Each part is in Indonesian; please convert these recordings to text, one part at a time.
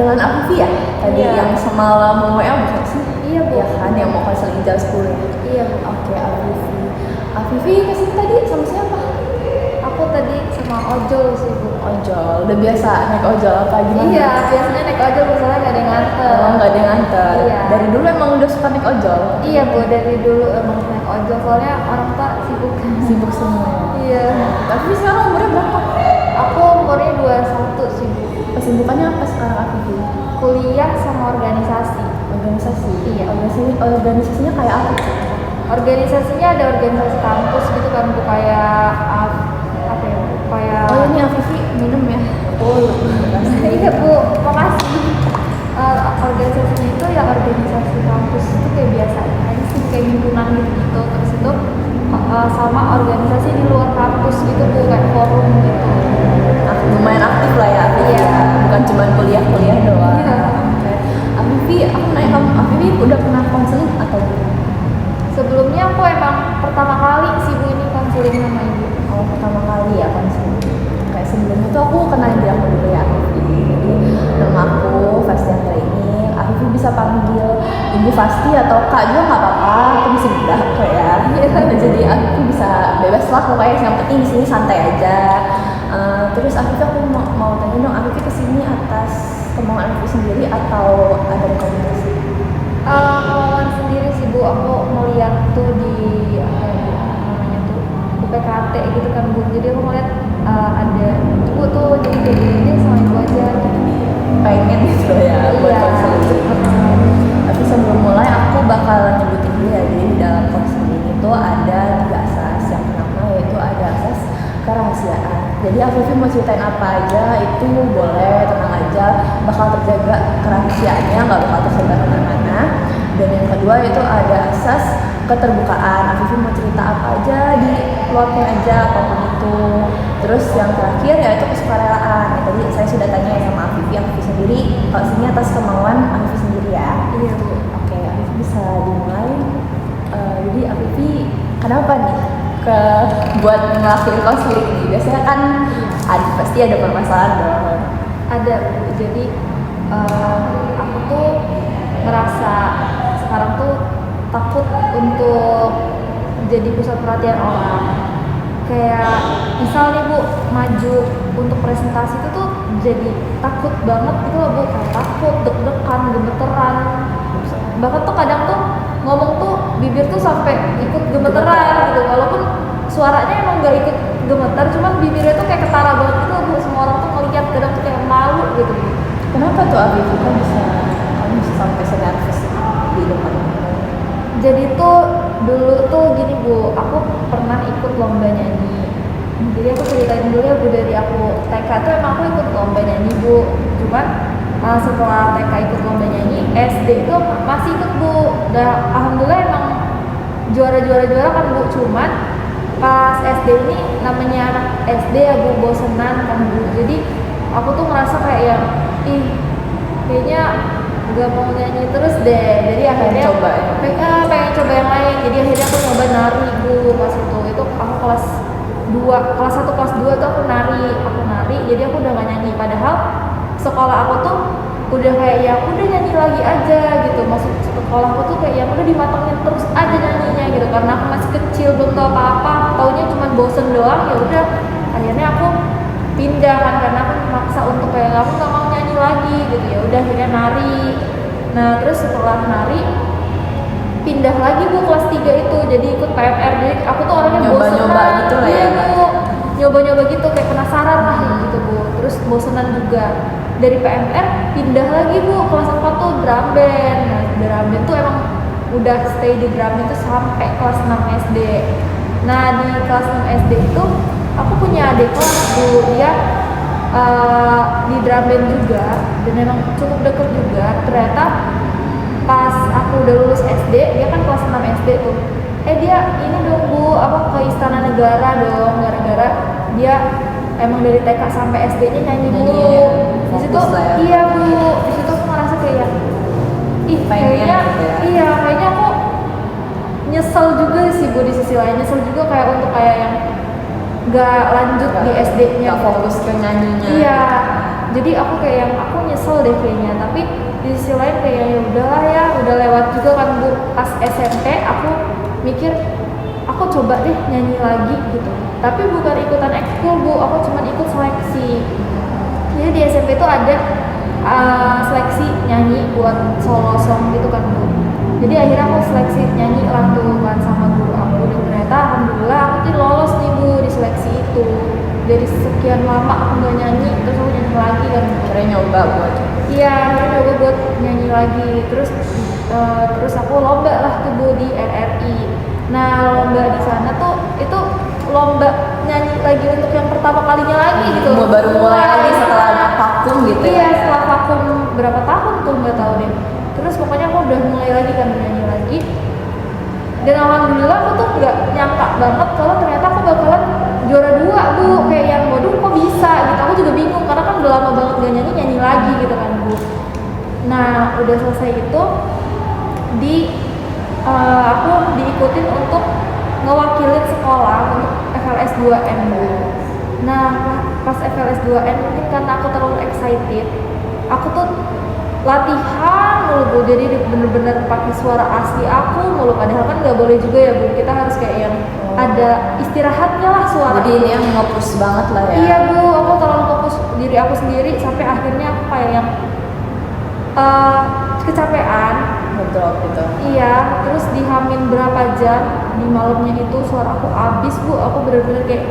dengan Afifi ya? Tadi Iya. yang semalam WA bukan sih? Iya, Bu. Ya kan, yang mau konseling jam 10 ya? Iya, Bu. Oke, Afifi. Afifi kesini tadi sama siapa? Aku tadi sama ojol sih, Bu. Ojol, udah biasa naik ojol apa gimana? Iya, biasanya naik ojol misalnya nggak ada yang nganter. Oh, nggak ada yang nganter. Iya. Dari dulu emang udah suka naik ojol? Iya, Bu, dari dulu emang naik ojol soalnya orang tua sibuk. Sibuk semua. Iya. Afifi sekarang umurnya berapa? Aku umurnya 21 sih, Bu. Kesibukannya apa sekarang Afifi? Kuliah sama organisasi. Organisasi? Iya. Organisasinya kayak apa? Organisasinya ada organisasi kampus gitu kan, Bu, kayak apa ya, Bu? Kayak Oh, ini Afifi minum ya? Oh, iya, Bu, makasih. Organisasinya itu ya organisasi kampus itu kayak biasa aja sih, kayak himpunan gitu. Terus itu sama organisasi di luar kampus gitu, Bu, kayak forum gitu. Lumayan aktif lah ya Afifi. Iya. Bukan cuma kuliah doang. Iya. Oke. Afifi, aku nanya kamu, Afifi udah pernah konseling atau belum? Sebelumnya aku emang pertama kali sih, Bu, ini konseling sama Ibu. Oh, pertama kali ya konseling. Kayak sebelumnya tuh aku kenalin diri aku dulu ya Afifi. Jadi nama aku Fastian Training. Afifi bisa panggil Ibu Fasti atau Kak juga nggak apa-apa. Aku masih muda kok ya. Jadi aku bisa bebas lah pokoknya. Yang penting di sini santai aja. Terus Afifi aku mau tanya dong, Afifi kesini atas kemauan Afifi sendiri atau ada rekomendasi? Kemauan sendiri sih, Bu. Aku melihat tuh di apa ya, namanya tuh UPKT gitu kan, Bu. Jadi aku ngeliat ada Bu tuh jadi ini sama Ibu aja gitu. Pengen gitu ya buat Iya. konseling. Tapi sebelum mulai aku bakal nyebutin dulu ya. Jadi di dalam konseling itu ada 3 asas. Yang pertama yaitu ada asas kerahasiaan. Jadi Afifi mau ceritain apa aja itu boleh, tenang aja, bakal terjaga kerahasiaannya, nggak bakal tersebar kemana-mana. Dan yang kedua itu ada asas keterbukaan. Afifi mau cerita apa aja di plotnya aja, apapun itu. Terus yang terakhir yaitu kesukarelaan. Ya, tadi saya sudah tanya ya sama Afifi sendiri, kalau sini atas kemauan Afifi sendiri ya. Iya, Bu. Oke, Afifi bisa dimulai. Jadi Afifi kenapa nih buat ngelakuin konseling ini? Biasanya kan pasti ada permasalahan dong. Ada, Bu. Jadi aku tuh ngerasa sekarang tuh takut untuk jadi pusat perhatian orang. Kayak misal nih, Bu, maju untuk presentasi itu tuh jadi takut banget gitu loh, Bu. Kayak takut, deg-degan, gemeteran. Bahkan tuh kadang tuh ngomong tuh bibir tuh sampai ikut gemeteran gitu. Walaupun suaranya emang gak ikut gemetar, cuman bibirnya tuh kayak ketara banget gitu loh, Bu. Semua orang tuh ngeliat, kadang tuh kayak malu gitu, Bu. Kenapa tuh Afifi kamu bisa sampai senervous di depan? Jadi tuh dulu tuh gini, Bu, aku pernah ikut lomba nyanyi. Jadi aku ceritain dulu ya, Bu, dari aku TK tuh emang aku ikut lomba nyanyi, Bu. Cuman setelah TK ikut lomba nyanyi, SD itu masih ikut, Bu. Dan alhamdulillah emang juara kan, Bu. Cuman pas SD ini namanya anak SD ya, Bu, bosenan kan, Bu. Jadi aku tuh ngerasa kayak yang kayaknya gak mau nyanyi terus deh. Jadi akhirnya coba ya? pengen coba yang lain. Jadi akhirnya aku coba nari, Bu. Pas itu aku kelas 1 kelas 2 tuh aku nari. Jadi aku udah gak nyanyi, padahal sekolah aku tuh udah kayak ya udah nyanyi lagi aja gitu. Masuk sekolah aku tuh kayak yang udah dimatengin terus aja nyanyinya gitu, karena aku masih kecil belum tahu apa-apa, taunya cuma bosen doang. Ya udah akhirnya aku pindah kan, karena aku maksa untuk kayak aku gak mau nyanyi lagi gitu. Ya udah akhirnya nari. Nah terus setelah nari pindah lagi, Bu, kelas 3 itu jadi ikut PMR. Jadi aku tuh orangnya bosenan gitu lah ya, Bu. Nyoba-nyoba gitu kayak penasaran lah gitu, Bu. Terus bosenan juga. Dari PMR pindah lagi, Bu, kelas 4 tuh drum band. Nah drum band tuh emang udah stay di drum band tuh sampai kelas 6 SD. Nah di kelas 6 SD itu aku punya adik kelas, Bu. Dia di drum band juga dan emang cukup deket juga. Ternyata pas aku udah lulus SD, dia kan kelas 6 SD tuh, dia ini dong, Bu, apa ke Istana Negara dong, gara-gara dia emang dari TK sampai SD-nya nyanyi mulu. Di situ iya, Bu, di situ aku ngerasa kayak kayaknya gitu ya? kayaknya aku nyesel juga sih, Bu. Di sisi lain nyesel juga kayak untuk kayak yang gak lanjut di SD-nya, gak fokus ke nyanyinya. Iya, jadi aku kayak yang aku nyesel deh kayaknya, tapi di sisi lain kayak ya udahlah ya, udah lewat juga kan Bu. Pas SMP aku mikir aku coba deh nyanyi lagi gitu, tapi bukan ikutan ekskul Bu, aku cuma ikut seleksi. Jadi di SMP itu ada seleksi nyanyi buat solo song gitu kan Bu. Jadi akhirnya aku seleksi nyanyi lah tuh kan sama guru aku, dan ternyata alhamdulillah aku tuh lolos nih Bu di seleksi itu. Dari sekian lama aku nggak nyanyi, terus aku nyanyi lagi kan. Akhirnya nyoba buat. Iya, akhirnya nyoba buat nyanyi lagi. Terus aku lomba lah tuh Bu di RRI. Nah lomba di sana tuh itu lomba nyanyi lagi untuk yang pertama kalinya lagi gitu. Baru mulai lagi setelah vakum gitu. Iya, setelah vakum berapa tahun tuh nggak tahu deh. Terus pokoknya aku udah mulai lagi kan nyanyi lagi. Dan alhamdulillah aku tuh nggak nyangka banget kalau ternyata aku bakalan juara 2 Bu. Kayak yang waduh kok bisa gitu. Aku juga bingung karena kan udah lama banget gak nyanyi lagi gitu kan Bu. Nah udah selesai itu aku diikutin untuk ngewakilin sekolah untuk FLS 2N Bu. Nah pas FLS 2N mungkin karena aku terlalu excited, aku tuh latihan mulu Bu, jadi bener-bener pakai suara asli aku mulu, padahal kan nggak boleh juga ya Bu, kita harus kayak yang ada istirahatnya lah suara. Jadi ini yang nge-push banget lah ya. Iya Bu, aku terlalu fokus diri aku sendiri sampai akhirnya aku kayak yang kecapean. Betul gitu. Iya, terus dihamin berapa jam di malamnya itu suara aku habis Bu, aku bener-bener kayak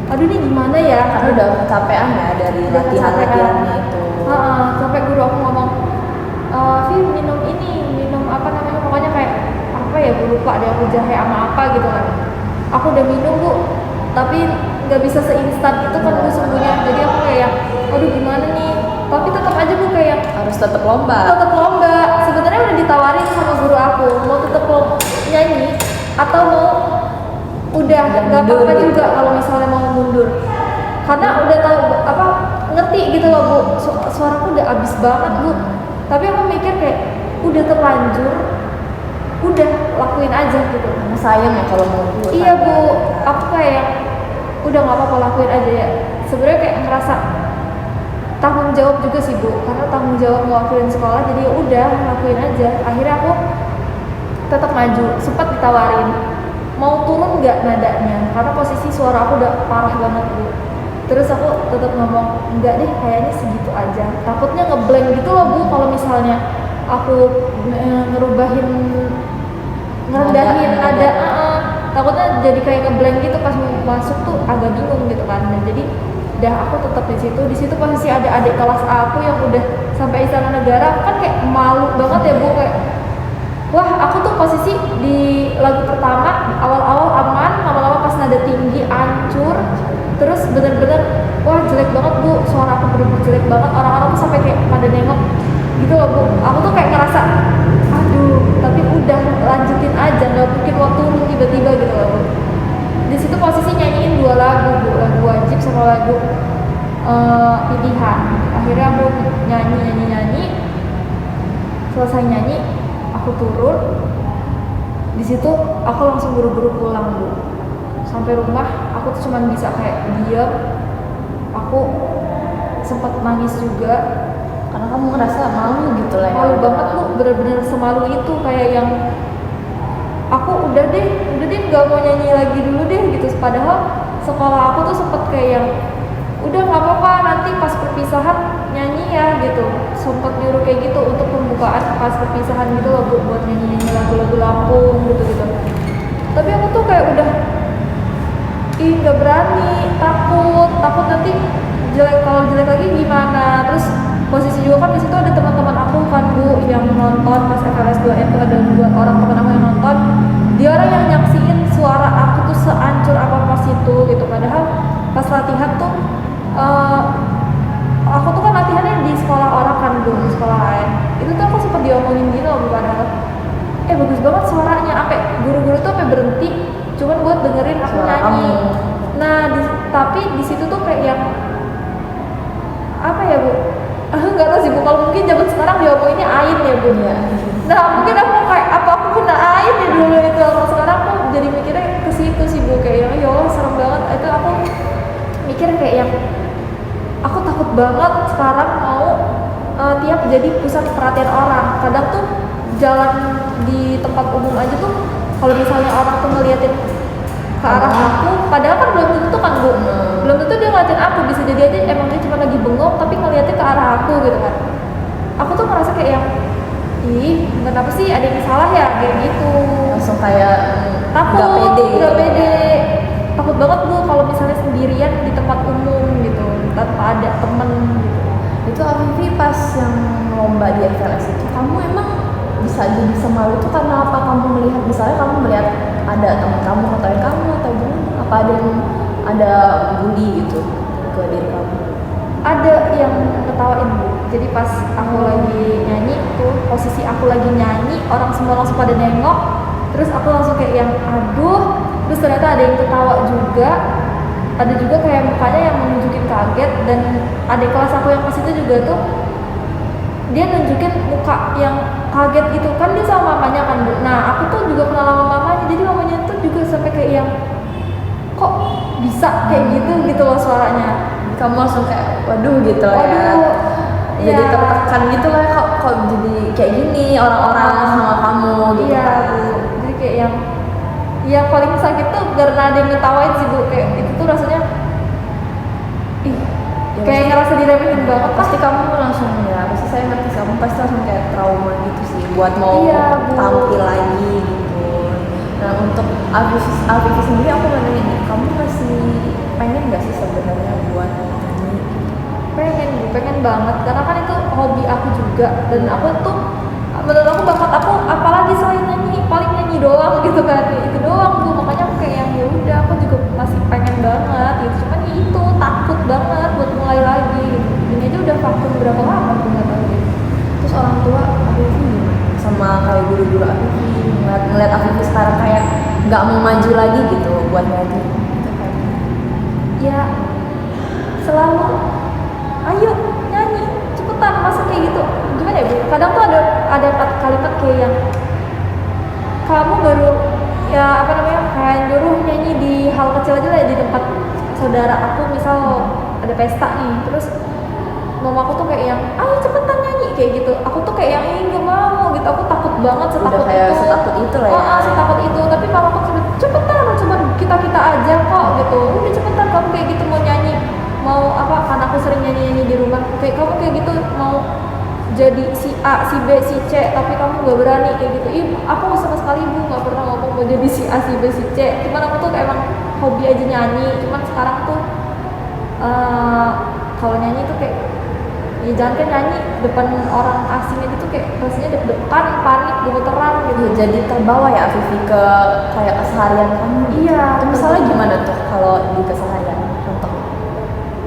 aduh ini gimana ya, Karena udah kecapean ya dari Udah latihan-latihannya itu. sampai guru aku ngomong minum apa namanya, pokoknya kayak apa ya gue lupa deh, aku jahe sama apa gitu kan. Aku udah minum Bu, tapi nggak bisa seinstan itu kan Bu sembuhnya. Jadi aku kayak aduh gimana nih, tapi tetap aja Bu kayak Harus tetap lomba. sebenarnya udah ditawarin sama guru aku mau tetap nyanyi atau mau udah nggak apa-apa gitu. juga kalau misalnya mau mundur, karena udah tahu apa ngerti gitu loh Bu, suaraku udah abis banget Bu. Tapi aku mikir kayak udah terlanjur, udah lakuin aja gitu. Karena sayang ya kalau mau dulu. Iya Bu, aku kayak udah nggak apa-apa lakuin aja ya. Sebenarnya kayak ngerasa tanggung jawab juga sih Bu, karena tanggung jawab mewakilin sekolah, jadi ya udah lakuin aja. Akhirnya aku tetap maju, sempat ditawarin mau turun nggak nadanya, karena posisi suara aku udah parah banget Bu. Terus aku tetap ngomong enggak deh, kayaknya segitu aja. Takutnya ngeblank gitu loh Bu, kalau misalnya aku ngerendahin nada, takutnya jadi kayak ngeblank gitu pas masuk tuh agak bingung gitu kan. Dan jadi udah aku tetap di situ. Di situ posisi ada adik kelas aku yang udah sampai Istana Negara, kan kayak malu banget ya Bu, kayak wah aku tuh posisi di lagu pertama awal-awal aman, lama-lama pas nada tinggi hancur. Terus bener-bener wah jelek banget Bu, suara aku bener-bener jelek banget. Orang-orang tuh sampai kayak pada nengok gitu loh Bu. Aku tuh kayak ngerasa aduh, tapi udah lanjutin aja, nggak mungkin mau turun tiba-tiba gitu loh Bu. Di situ posisi nyanyiin 2 lagu Bu, lagu wajib sama lagu pilihan. Akhirnya aku nyanyi, selesai nyanyi aku turun. Di situ aku langsung buru-buru pulang Bu. Sampai rumah aku tuh cuman bisa kayak diam. Aku sempat nangis juga Karena kamu ngerasa malu gitu lah ya. malu banget Bu, bener-bener semalu itu, kayak yang aku udah deh nggak mau nyanyi lagi dulu deh gitu. Padahal sekolah aku tuh sempet kayak yang udah nggak apa-apa nanti pas perpisahan nyanyi ya gitu, sempet nyuruh kayak gitu untuk pembukaan pas perpisahan gitu loh Bu, buat nyanyi lagu-lagu Lampung gitu. Tapi aku tuh kayak udah nggak berani, takut nanti kalau jelek lagi gimana. Terus posisi juga kan di situ ada teman-teman aku kan Bu yang nonton pas FLS 2N tuh, ada 2 orang teman aku yang nonton. Dia orang yang nyaksiin suara aku tuh seancur apa pas itu gitu. Padahal pas latihan tuh aku tuh kan latihannya di sekolah orang kan Bu, di sekolah lain. Itu tuh aku sempet diomongin gitu loh Bu, padahal bagus banget suaranya, sampai guru-guru tuh sampai berhenti cuman buat dengerin aku Suara nyanyi. kamu. Nah tapi di situ tuh kayak yang apa ya Bu, nggak tahu sih Bu, kalau mungkin zaman sekarang diomonginnya ain ya Bu. Iya. Nah mungkin aku kayak apa aku kena ain ya dulu itu. Kalau sekarang aku jadi mikirnya ke ke situ sih Bu, kayak yang ya Allah serem banget. Itu aku mikir kayak yang aku takut banget sekarang mau tiap jadi pusat perhatian orang. Kadang tuh jalan di tempat umum aja tuh kalau misalnya orang tuh ngeliatin ke arah aku, padahal kan belum tentu kan Bu, belum tentu dia ngeliatin aku, bisa jadi aja emang dia cuma lagi bengong tapi ngeliatin ke arah aku gitu kan. Aku tuh ngerasa kayak yang ih kenapa sih, ada yang salah ya, kayak gitu. Langsung kayak Takut, nggak pede gitu. nggak pede. Takut banget Bu kalau misalnya sendirian di tempat umum gitu tanpa ada temen gitu. Itu Afifi pas yang lomba di FLS itu, kamu emang bisa jadi semalu itu karena apa? Kamu melihat, misalnya kamu melihat ada teman kamu ngatain kamu atau gimana? Apa ada bully gitu ke diri kamu? Ada yang ketawain Bu. Jadi pas aku lagi nyanyi tuh, posisi aku lagi nyanyi, orang semua langsung pada nengok, terus aku langsung kayak yang aduh, terus ternyata ada yang ketawa juga, ada juga kayak mukanya yang menunjukin kaget. Dan adik kelas aku yang pas itu juga tuh, dia nunjukin muka yang kaget gitu kan, dia sama mamanya kan Bu. Nah aku tuh juga kenal sama mamanya, jadi mamanya tuh juga sampai kayak yang kok bisa kayak gitu loh suaranya. Kamu langsung kayak waduh gitu ya. Waduh, Jadi iya. tertekan gitu lah, kok jadi kayak gini orang-orang sama kamu gitu Iya kan. Bu, jadi kayak yang ya paling sakit tuh karena ada yang ngetawain sih Bu, kayak itu tuh rasanya ih, Ya, kayak ngerasa diremehin banget. Pasti kamu langsung, ya pasti saya ngerti, kamu pasti langsung kayak trauma gitu sih buat mau Iya, Bu. tampil lagi gitu. Nah untuk Afifi sendiri aku mau nanya nih, kamu masih pengen gak sih sebenarnya buat nyanyi? Pengen Bu, pengen banget karena kan itu hobi aku juga, dan aku tuh menurut aku bakat aku apalagi selain nyanyi, paling nyanyi doang gitu kan, itu doang Bu. Makanya aku kayak yang ya udah, aku juga masih pengen banget gitu, cuman ya itu takut banget buat mulai lagi gitu. Ini aja udah vakum berapa lama aku nggak tahu deh. Terus orang tua Afifi gimana? Sama kayak guru-guru Afifi ngeliat Afifi sekarang kayak nggak mau maju lagi gitu buat nyanyi gitu kan? Ya selalu ayo nyanyi cepetan, masa kayak gitu gimana ya Bu. Kadang tuh ada kalimat kayak yang kamu baru ya apa namanya, kayak nyuruh nyanyi di hal kecil aja lah, di tempat saudara aku misal ada pesta nih, terus mama aku tuh kayak yang ayo cepetan nyanyi kayak gitu. Aku tuh kayak yang nggak mau gitu, aku takut banget, setakut Udah kayak itu. setakut itu lah ya. Setakut itu, tapi mama aku cepetan, cuma kita aja kok gitu, udah cepetan kamu kayak gitu mau nyanyi, mau apa, karena aku sering nyanyi di rumah, kayak kamu kayak gitu mau jadi si A, si B, si C, tapi kamu gak berani kayak gitu. Ibu, aku sama sekali Bu gak pernah ngomong mau jadi si A, si B, si C. Cuman aku tuh emang hobi aja nyanyi. Cuman sekarang tuh kalau nyanyi tuh kayak ya jangan kan nyanyi depan orang asing aja tuh kayak rasanya deg-degan, panik, gemeteran gitu. Ya, jadi terbawa ya Afifi ke kayak keseharian kamu. Iya. Itu misalnya gimana tuh kalau di keseharian? Contoh.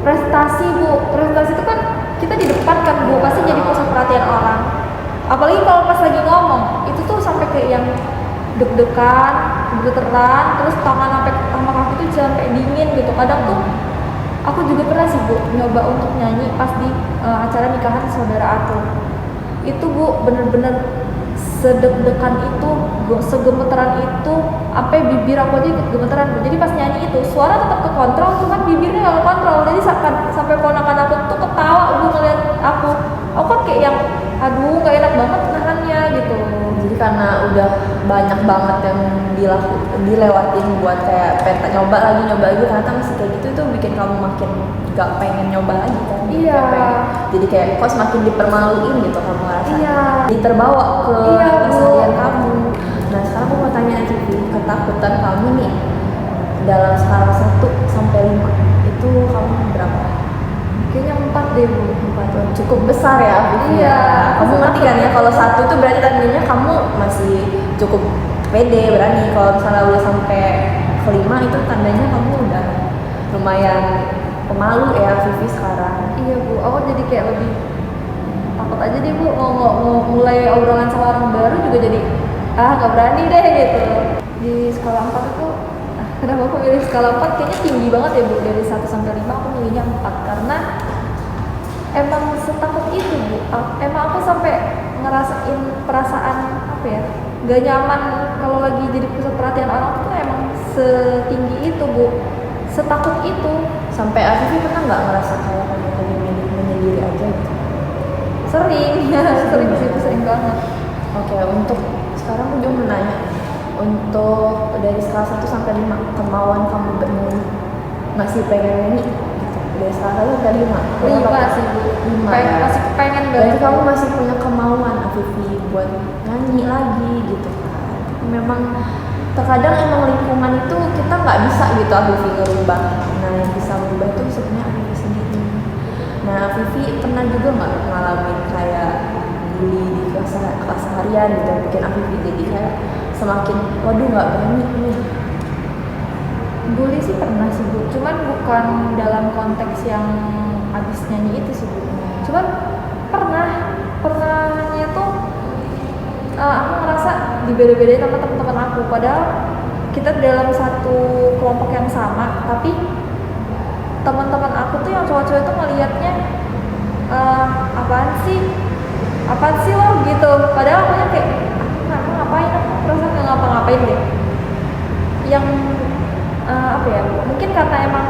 Prestasi Bu, prestasi itu kan kita di depan kan Bu, pasti jadi pusat perhatian orang. Apalagi kalau pas lagi ngomong, itu tuh sampai kayak yang deg-degan, gemeteran, terus tangan sampai sama kaki tuh sampai dingin gitu. Kadang tuh aku juga pernah sih Bu nyoba untuk nyanyi pas di acara nikahan saudara aku. Itu Bu bener-bener sedeg-degan itu, segemeteran itu, sampai bibir aku aja ikut gemeteran Bu. Jadi pas nyanyi itu suara tetap kekontrol, cuman bibirnya nggak kekontrol. Jadi sampai ponakan aku tuh ketawa Bu ngeliat aku. Aku kan kayak yang aduh nggak enak banget nahannya gitu. Jadi karena udah banyak banget yang dilewatin buat kayak pengen nyoba lagi ternyata masih kayak gitu, itu bikin kamu makin gak pengen nyoba lagi kan? Iya. Jadi kayak kok semakin dipermaluin gitu kamu ngerasa. Iya. Jadi terbawa ke Iya, Bu. keseharian kamu. Nah sekarang aku mau tanya aja ketakutan kamu nih dalam skala 1 sampai 5 itu kamu berapa? Kayaknya 4 deh Bu. 4 tuh cukup besar ya Afifi. Iya. Kamu ngerti kan ya kalau 1 itu berarti tandanya kamu masih cukup pede, berani. Kalau misalnya udah sampai ke 5 itu tandanya kamu udah lumayan pemalu ya Afifi sekarang. Iya Bu, aku jadi kayak lebih takut aja deh Bu, mau mulai obrolan sama orang baru juga jadi nggak berani deh gitu. Di skala 4 itu kenapa aku milih skala 4, kayaknya tinggi banget ya Bu. Dari 1 sampai 5 aku milihnya 4 karena emang setakut itu Bu. Emang aku sampai ngerasain perasaan apa ya, gak nyaman kalau lagi jadi pusat perhatian orang tuh emang setinggi itu Bu. setakut itu. Sampai Afifi pernah nggak ngerasa kayak kamu lagi menyendiri aja gitu? Sering sering sih, sering banget. Oke, untuk sekarang aku juga mau nanya, untuk dari skala 1 sampai 5 kemauan kamu bernyanyi, masih pengen nyanyi gitu? Dari skala 1 sampai 5 5 sih Bu. 5 ya? Masih pengen Berarti banget. kamu masih punya kemauan Afifi buat nyanyi lagi gitu kan? Memang terkadang emang lingkungan itu kita nggak bisa gitu Afifi ngerubah. Nah yang bisa merubah itu sebenarnya Afifi sendiri. Nah Afifi pernah juga nggak ngalamin kayak bully di kelas harian gitu, bikin Afifi jadi kayak semakin waduh nggak berani nih? Bully sih pernah sih Bu, cuman bukan dalam konteks yang abis nyanyi itu sih Bu. Cuman pernahnya tuh aku ngerasa dibeda-bedain sama teman-teman aku, padahal kita dalam satu kelompok yang sama, tapi teman-teman aku tuh yang cowok-cowok itu ngelihatnya apaan sih lo gitu, padahal aku kayak aku nggak ngapain, aku merasa nggak ngapa-ngapain deh. Yang apa ya, mungkin karena emang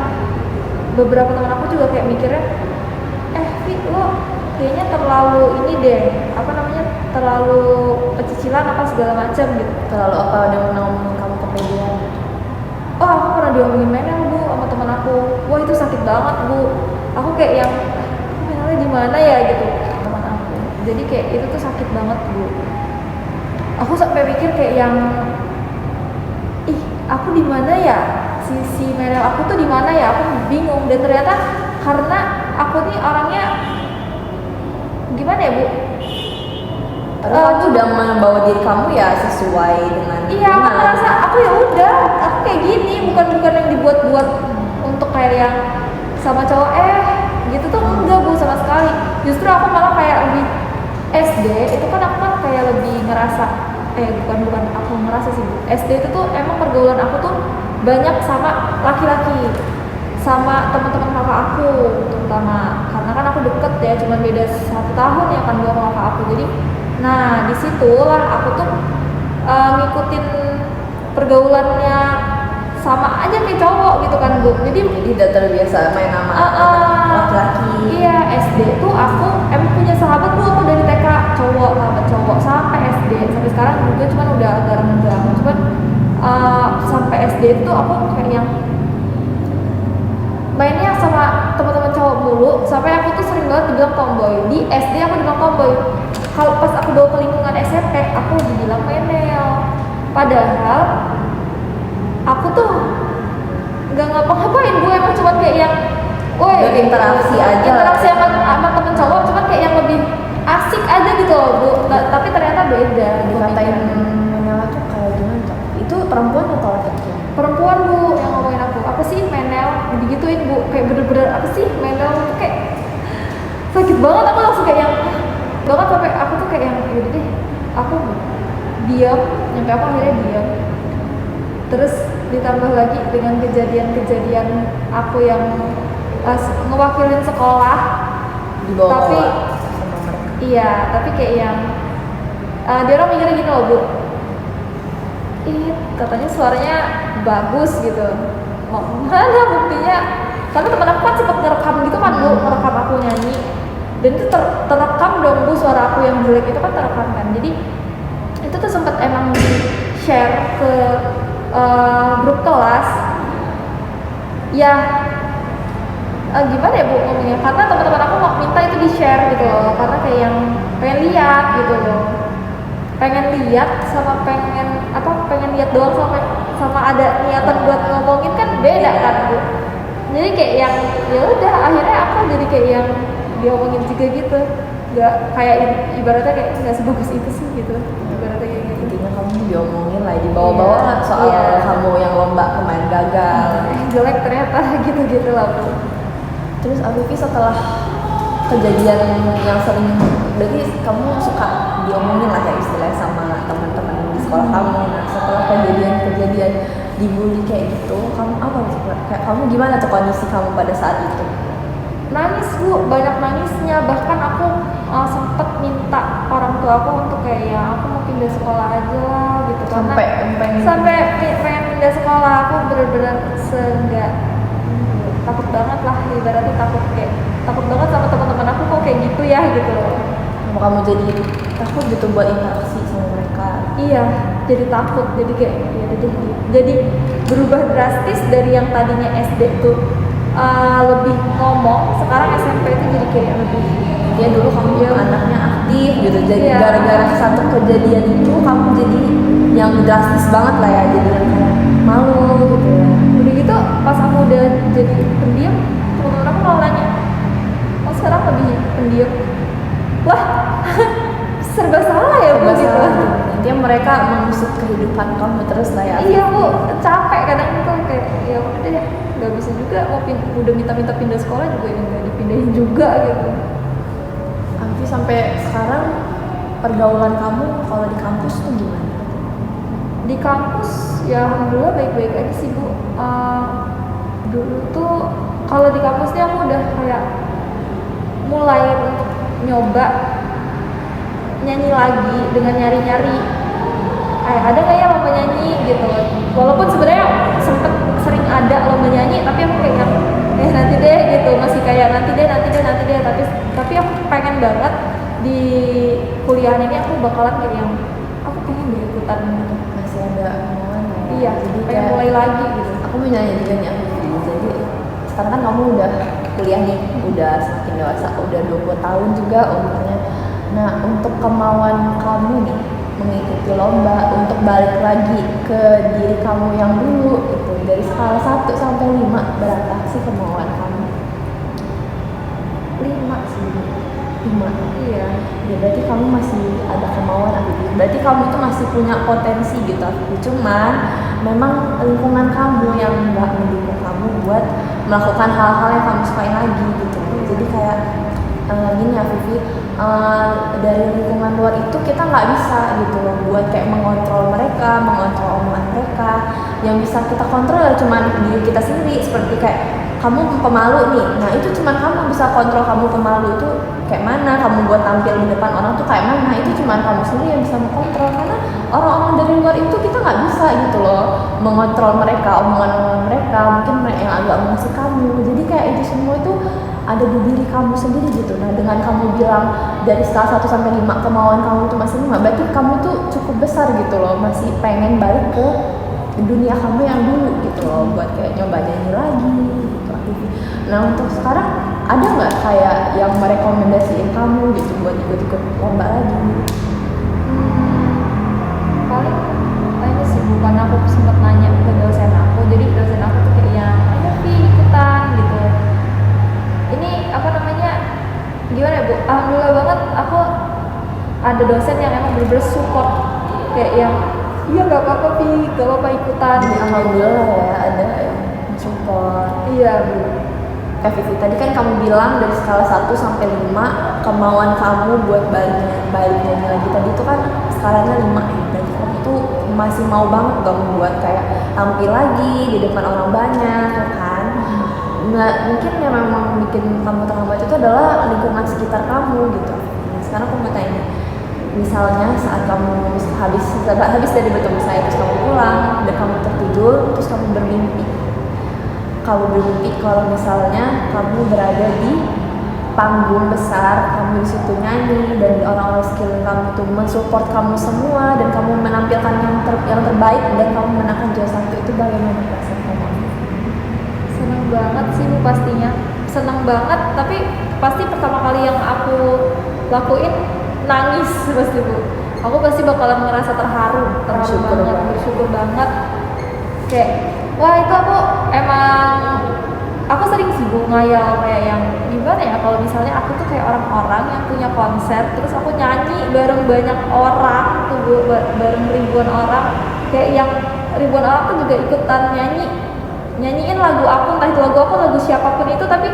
beberapa teman aku juga kayak mikirnya Fit lo kayaknya terlalu ini deh, terlalu pecicilan apa segala macam gitu, Terlalu apa dengan ngomongin kamu kepedean? oh aku pernah diomongin Menel Bu sama teman aku, wah itu sakit banget Bu, aku kayak yang Menelnya di mana ya gitu teman aku, jadi kayak itu tuh sakit banget Bu. Aku sampai mikir kayak yang aku di mana ya, si Menel aku tuh di mana ya, aku bingung. Dan ternyata karena aku nih orangnya gimana ya Bu, Kamu udah membawa diri kamu ya sesuai dengan iya aku merasa aku ya udah aku kayak gini, bukan yang dibuat-buat untuk kayak yang sama cowok gitu tuh enggak Bu sama sekali. Justru aku malah kayak lebih SD itu kan aku kan kayak lebih ngerasa bukan aku ngerasa sih Bu, SD itu tuh emang pergaulan aku tuh banyak sama laki-laki, sama teman-teman kakak aku terutama, karena kan aku deket ya, cuma beda 1 tahun ya kan 2 sama kakak aku. Jadi nah disitulah aku tuh ngikutin pergaulannya sama aja kayak cowok gitu kan Bu. Jadi udah terbiasa main sama laki-laki. Iya, SD tuh aku emang punya sahabat Bu, aku dari TK sahabat cowok sampai SD, sampai sekarang juga cuman udah agak renggang. Cuman sampai SD tuh aku kayak yang mainnya sama teman-teman cowok mulu, sampai aku tuh sering banget dibilang tomboy. Di SD aku dibilang tomboy. Kalau pas aku bawa ke lingkungan SMP, aku dibilang Menel. Padahal aku tuh nggak ngapa-ngapain Bu, emang cuma kayak yang berinteraksi aja, interaksi sama temen cowok, cuman kayak yang lebih asik aja gitu loh Bu. Tapi ternyata beda. Dikatain Menel tuh kayak gimana tuh? Itu perempuan atau laki-laki? Perempuan Bu yang ngomongin aku, apa sih Menel, digituin Bu, kayak bener-bener apa sih Menel, tuh kayak sakit banget. Aku langsung kayak yang banget, sampai aku tuh kayak yang yaudah deh, aku diam, nyampe aku akhirnya diam. Terus ditambah lagi dengan kejadian-kejadian aku yang ngewakilin sekolah, tapi sama mereka. iya, tapi kayak yang dia orang mikirnya gini loh Bu, katanya suaranya bagus gitu, mana buktinya? Karena teman aku kan sempat ngerekam gitu kan Bu, ngerekam aku nyanyi, dan itu terekam dong Bu, suara aku yang jelek itu kan terekam kan. Jadi itu tuh sempat emang di share ke grup kelas ya. Gimana ya Bu ngomongnya, karena teman-teman aku mau minta itu di share gitu loh, karena kayak yang pengen lihat gitu loh, pengen lihat doang, sama ada niatan buat ngomongin kan beda kan Bu. Jadi kayak yang ya udah akhirnya aku jadi kayak yang diomongin juga gitu, nggak kayak ibaratnya kayak nggak sebagus itu sih gitu, ibaratnya kayak gitu. Intinya kamu diomongin lah, dibawa-bawa lah soal kamu yang lomba kemarin gagal, jelek ternyata gitu lah Bu. Terus Afifi setelah kejadian yang sering, berarti kamu suka diomongin lah ya istilahnya sama teman-teman di sekolah kamu. Nah setelah kejadian dibully kayak gitu, kamu apa sih? Kayak kamu gimana tuh kondisi kamu pada saat itu? Nangis Bu, banyak nangisnya. Bahkan aku sempet minta orang tua aku untuk kayak ya aku mau pindah sekolah aja lah gitu, Sampai pengen pindah sekolah. Aku bener-bener takut banget lah, ibaratnya takut banget sama teman-teman aku kok kayak gitu ya gitu loh. Apa kamu jadi takut gitu buat interaksi sama mereka? Iya, jadi takut, jadi kayak ya udah deh. Jadi berubah drastis dari yang tadinya SD tuh lebih ngomong, sekarang SMP itu jadi kayak lebih Ya dulu kamu anaknya aktif gitu, jadi Iya. gara-gara satu kejadian itu kamu jadi yang drastis banget lah ya, jadi yang kayak malu gitu ya. udah gitu. Pas aku udah jadi pendiam, teman-teman aku malah nanya, oh sekarang lebih pendiam. Wah, serba salah ya bu gitu. Intinya mereka mengusut kehidupan kamu terus lah ya. Iya bu, capek kadang tuh kayak ya udah deh, nggak bisa juga mau udah minta-minta pindah sekolah juga ya nggak dipindahin juga gitu. Nanti sampai sekarang pergaulan kamu kalau di kampus tuh gimana? Di kampus ya alhamdulillah baik-baik aja sih bu. Dulu tuh kalau di kampus nih aku udah kayak mulai untuk nyoba nyanyi lagi dengan nyari-nyari ada nggak ya lomba nyanyi gitu. Walaupun sebenarnya sering ada lomba nyanyi, tapi aku kayak nanti deh gitu, masih kayak nanti deh tapi aku pengen banget di kuliah ini aku bakalan kayak yang aku pengen deh ikutan gitu. Masih ada omongan ya? Iya, Jadi pengen kayak mulai lagi gitu. aku mau nanya juga nih aku, jadi sekarang kan kamu udah kuliah nih, udah semakin dewasa, udah 20 tahun juga umurnya. Nah, untuk kemauan kamu nih mengikuti lomba, untuk balik lagi ke diri kamu yang dulu itu, dari skala 1 sampai 5 berapa sih kemauan kamu? 5 sih. 5. Iya. Ya berarti kamu masih ada kemauan Afifi. Berarti kamu tuh masih punya potensi gitu Afifi. Cuman memang lingkungan kamu yang nggak mendukung kamu buat melakukan hal-hal yang kamu sukain lagi gitu. Jadi kayak gini Afifi, dari lingkungan luar itu kita nggak bisa gitu loh buat kayak mengontrol mereka, mengontrol omongan mereka. Yang bisa kita kontrol ya cuman diri kita sendiri. Seperti kayak kamu pemalu nih, nah itu cuman kamu bisa kontrol kamu pemalu itu kayak mana, kamu buat tampil di depan orang tuh kayak mana, itu cuman kamu sendiri yang bisa mengontrol. Karena orang-orang dari luar itu kita nggak bisa gitu loh mengontrol mereka, omongan mereka, mungkin mereka yang agak mengasih kamu. Jadi kayak itu semua itu ada di diri kamu sendiri gitu. Nah dengan kamu bilang dari skala 1 sampai 5 kemauan kamu tuh masih 5, berarti kamu tuh cukup besar gitu loh, masih pengen balik ke dunia kamu yang dulu gitu loh, buat kayak nyoba nyanyi lagi gitu. Nah untuk sekarang ada nggak kayak yang merekomendasiin kamu gitu buat ikut-ikut lomba lagi? Paling ini sih bukan, aku sempat nanya ke dosen aku, jadi dosen aku tuh kayak yang ayo Vi ikutan gitu. Ini apa namanya, gimana ya bu, alhamdulillah banget aku ada dosen yang emang bener-bener support, kayak yang iya nggak apa-apa Vi kalau apa ikutan. Jadi alhamdulillah ya ada yang support. Iya bu. Kak Vivi, tadi kan kamu bilang dari skala 1 sampai 5 kemauan kamu buat balik nyanyi lagi tadi itu kan skalanya 5 ya. Berarti kamu tuh masih mau banget dong buat kayak tampil lagi di depan orang banyak ya kan. Nah, mungkin yang memang bikin kamu terhambat itu adalah lingkungan sekitar kamu gitu. Nah, sekarang aku mau tanya, misalnya saat kamu habis dari bertemu saya terus kamu pulang dan kamu tertidur terus kamu bermimpi kalau misalnya kamu berada di panggung besar, kamu di situ nyanyi dan orang-orang sekeliling kamu tuh mensupport kamu semua dan kamu menampilkan yang terbaik dan kamu menangkan juara 1, itu bagaimana perasaan kamu? Seneng banget sih bu pastinya, seneng banget, tapi pasti pertama kali yang aku lakuin nangis pasti bu. Aku pasti bakalan ngerasa terharu banget, bersyukur banget. Kayak wah itu aku sering sih bu ngayal kayak yang gimana ya kalau misalnya aku tuh kayak orang-orang yang punya konser terus aku nyanyi bareng banyak orang tuh bu, bareng ribuan orang, kayak yang ribuan orang tuh juga ikutan nyanyiin lagu aku, entah itu lagu aku, lagu siapapun itu, tapi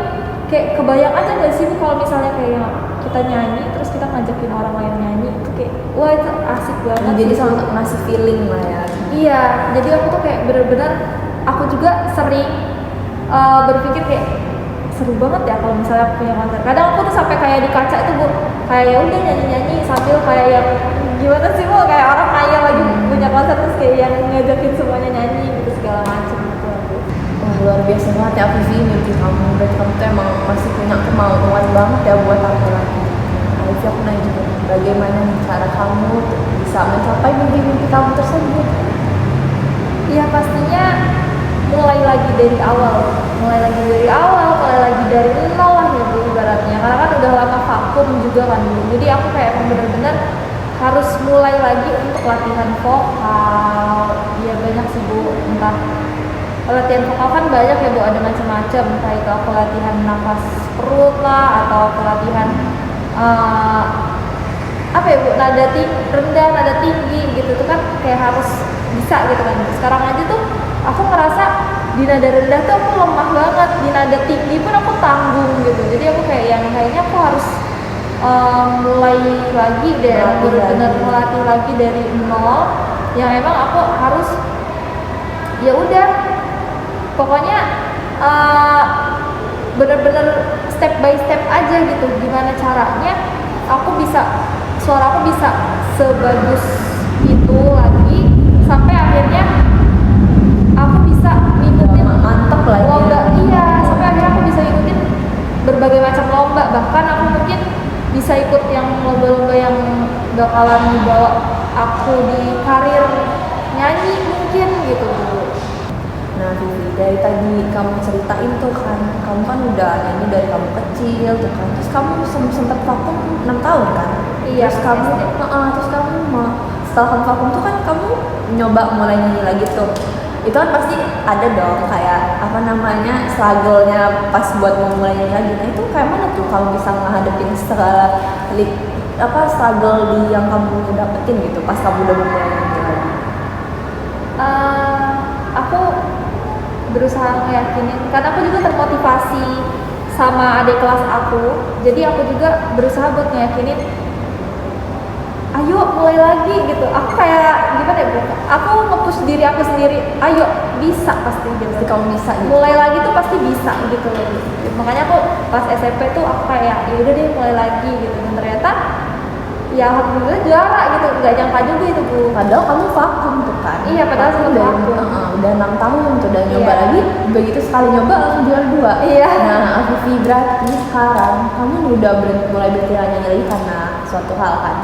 kayak kebayang aja gak sih bu kalau misalnya kayak kita nyanyi terus kita ngajakin orang lain nyanyi, itu kayak wah itu asik banget. Jadi sama ngasih feeling lah ya. Iya, jadi aku tuh kayak bener-bener aku juga sering berpikir kayak seru banget ya kalau misalnya aku punya konser. Kadang aku tuh sampai kayak di kaca itu bu, kayak ya udah nyanyi-nyanyi sambil kayak yang gimana sih bu, kayak orang kaya lagi punya konser terus kayak yang ngajakin semuanya nyanyi gitu segala macam gitu bu. Wah luar luar biasa banget ya Vivi, mimpi kamu. Berarti kamu tuh emang masih punya kemauan banget ya buat apa lagi. Vivi, aku nanya juga nih, bagaimana nih cara kamu bisa mencapai mimpi-mimpi kamu tersebut? Iya pastinya mulai lagi dari awal, mulai lagi dari nol lah ya Bu ibaratnya. Karena kan udah lama vakum juga kan Bu. Jadi aku kayak emang bener-bener harus mulai lagi untuk latihan vokal. Ya banyak sih Bu, entah latihan vokal kan banyak ya Bu, ada macam-macam. Entah itu aku latihan nafas perut lah, atau aku latihan apa ya Bu, nada rendah, nada tinggi gitu tuh kan kayak harus bisa gitu kan. Sekarang aja tuh aku ngerasa di nada rendah tuh aku lemah banget, di nada tinggi pun aku tanggung gitu. Jadi aku kayak yang kayaknya aku harus mulai lagi deh, benar-benar melatih lagi dari nol. Yang emang aku harus ya udah pokoknya bener-bener step by step aja gitu, gimana caranya aku bisa, suara aku bisa sebagus itu lagi sampai akhirnya aku bisa ngikutin mantep lah lomba. Iya, sampai akhirnya aku bisa ngikutin berbagai macam lomba, bahkan aku mungkin bisa ikut yang lomba-lomba yang bakalan membawa aku di karir nyanyi mungkin gitu Bu. Nah Vivi, dari tadi kamu ceritain tuh kan, kamu kan udah nyanyi dari kamu kecil tuh kan, terus kamu sempat vakum 6 tahun kan? Iya, Terus kamu, terus kamu setelah kamu vakum tuh kan kamu nyoba mulai nyanyi lagi tuh. Itu kan pasti ada dong kayak apa namanya struggle-nya pas buat mau mulai nyanyi lagi. Nah itu kayak mana tuh kamu bisa menghadapin segala struggle di yang kamu dapetin gitu pas kamu udah mulai nyanyi lagi? Aku berusaha ngeyakinin, karena aku juga termotivasi sama adik kelas aku, jadi aku juga berusaha buat ngeyakinin ayo mulai lagi gitu. Aku kayak gimana ya Bu, aku nge-push diri aku sendiri, ayo bisa pasti gitu. Pasti kamu bisa gitu. Mulai lagi tuh pasti bisa gitu. Makanya aku pas SMP tuh aku kayak ya udah deh mulai lagi gitu, dan ternyata ya alhamdulillah juara gitu, nggak nyangka juga itu Bu. Padahal kamu vakum tuh kan? Iya, padahal vakum sempat vakum. Udah 6 tahun tuh, udah nyoba Iya. lagi, begitu sekali nyoba langsung juara 2. Iya. Nah Vivi, berarti sekarang kamu udah mulai berhenti nyanyi lagi karena suatu hal kan?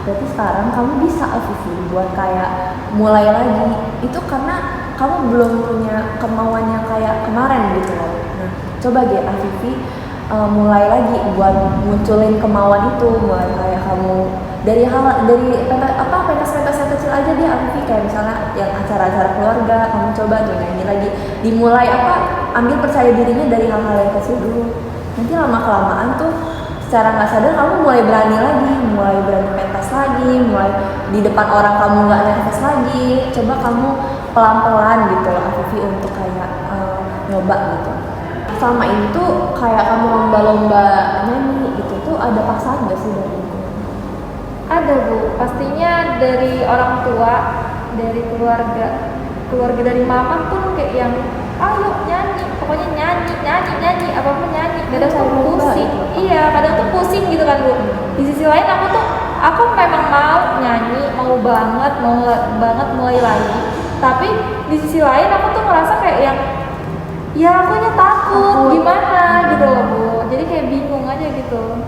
Berarti sekarang kamu bisa Vivi buat kayak mulai lagi, itu karena kamu belum punya kemauannya kayak kemarin gitu loh. Nah coba deh Vivi mulai lagi buat munculin kemauan itu, mulai kayak kamu dari pentas-pentas yang kecil aja deh Vivi, kayak misalnya yang acara-acara keluarga kamu coba tuh nyanyi lagi, dimulai ambil percaya dirinya dari hal-hal yang kecil dulu. Nanti lama kelamaan tuh secara nggak sadar kamu mulai berani lagi, mulai berani pentas lagi, mulai di depan orang kamu nggak nervous lagi. Coba kamu pelan-pelan gitu loh Vivi untuk kayak nyoba gitu. Selama ini tuh kayak kamu lomba-lomba nyanyi gitu tuh ada paksaan nggak sih dari lingkungan? Ada Bu, pastinya dari orang tua, dari keluarga dari mama pun kayak yang ayo nyanyi, pokoknya nyanyi, apapun nyanyi. Kadang tuh pusing, iya kadang tuh pusing gitu kan Bu. Di sisi lain aku memang mau nyanyi, mau banget mulai lagi. Tapi di sisi lain aku tuh ngerasa kayak yang ya akunya takut gimana gitu loh Bu. Jadi kayak bingung aja gitu.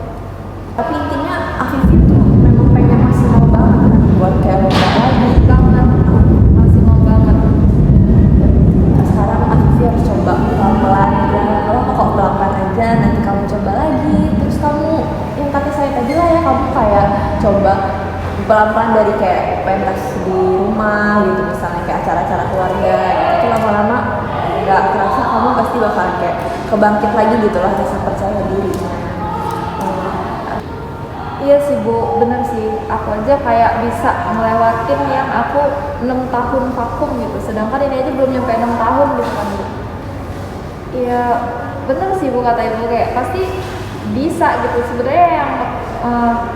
Tapi intinya Vivi tuh memang pengen masih mau banget kan buat kayak lomba lagi Banget, masih mau banget. Sekarang Vivi harus coba pelan-pelan ya, kalau kok pelan-pelan aja nanti kamu coba lagi. Terus kamu yang kata saya tadi lah ya, kamu kayak coba pelan-pelan dari kayak pentas di rumah gitu, misalnya kayak acara-acara keluarga gitu. Itu lama-lama nggak kerasa kamu pasti bakalan kayak kebangkit lagi gitu lah rasa percaya diri. Iya sih Bu, bener sih. Aku aja kayak bisa ngelewatin yang aku 6 tahun vakum gitu. Sedangkan ini aja belum nyampe 6 tahun gitu kan Bu. Iya bener sih Bu kata Ibu, kayak pasti bisa gitu. Sebenarnya yang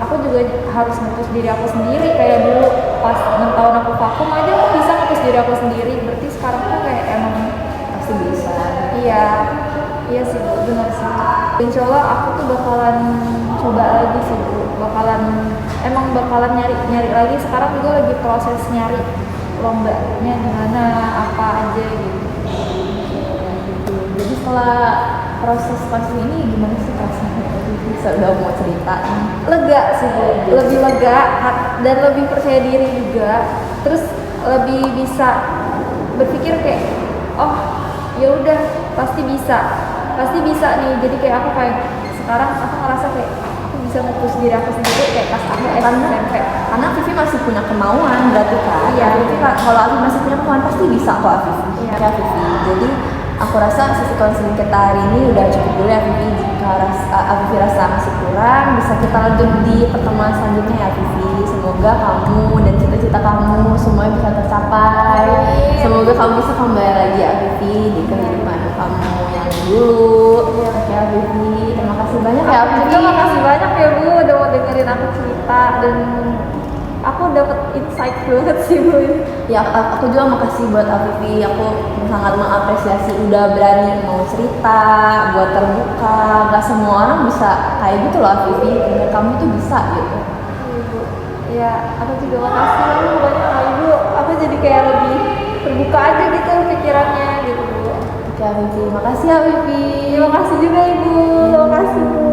aku juga harus nge-push diri aku sendiri. Kayak dulu pas 6 tahun aku vakum aja aku bisa nge-push diri aku sendiri. Berarti sekarang tuh kayak emang Pasti bisa. Iya sih Bu, bener sih. Insya Allah aku tuh bakalan coba lagi sih Bu, bakalan nyari lagi. Sekarang juga lagi proses nyari lombanya di mana, apa aja gitu. setelah proses counseling ini gimana sih rasanya? Bisa udah mau cerita nih. Lega sih Bu, lebih lega dan lebih percaya diri juga. Terus lebih bisa berpikir kayak, oh ya udah pasti bisa nih. Jadi kayak aku kayak sekarang aku ngerasa kayak aku bisa nge-push diri aku sendiri kayak pas aku SMP. Karena Vivi masih punya kemauan berarti kan. Iya. Vivi, kalau Vivi masih punya kemauan pasti bisa kok Vivi. Iya. Ya Vivi. Jadi aku rasa sesi konseling kita hari ini udah cukup dulu ya Vivi. Jika Vivi rasa masih kurang, bisa kita lanjut di pertemuan selanjutnya ya Vivi. Semoga kamu dan cita-cita kamu semuanya bisa tercapai. Semoga kamu bisa kembali lagi ya Vivi di kehidupan kamu yang dulu. Iya. Ya Vivi. Terima kasih banyak ya Aku Vivi. juga makasih banyak ya Bu udah mau dengerin aku cerita dan aku dapet insight banget sih Bu. Ya aku juga makasih buat Afifi, aku sangat mengapresiasi udah berani mau cerita, buat terbuka. Gak semua orang bisa kayak gitu loh Afifi, dan kamu tuh bisa gitu. Ibu, ya aku juga makasih banget banyak sama Ibu. Aku jadi kayak lebih terbuka aja gitu pikirannya gitu Bu. Oke Afifi, makasih ya Afifi. Terima kasih juga Ibu. Terima kasih Bu.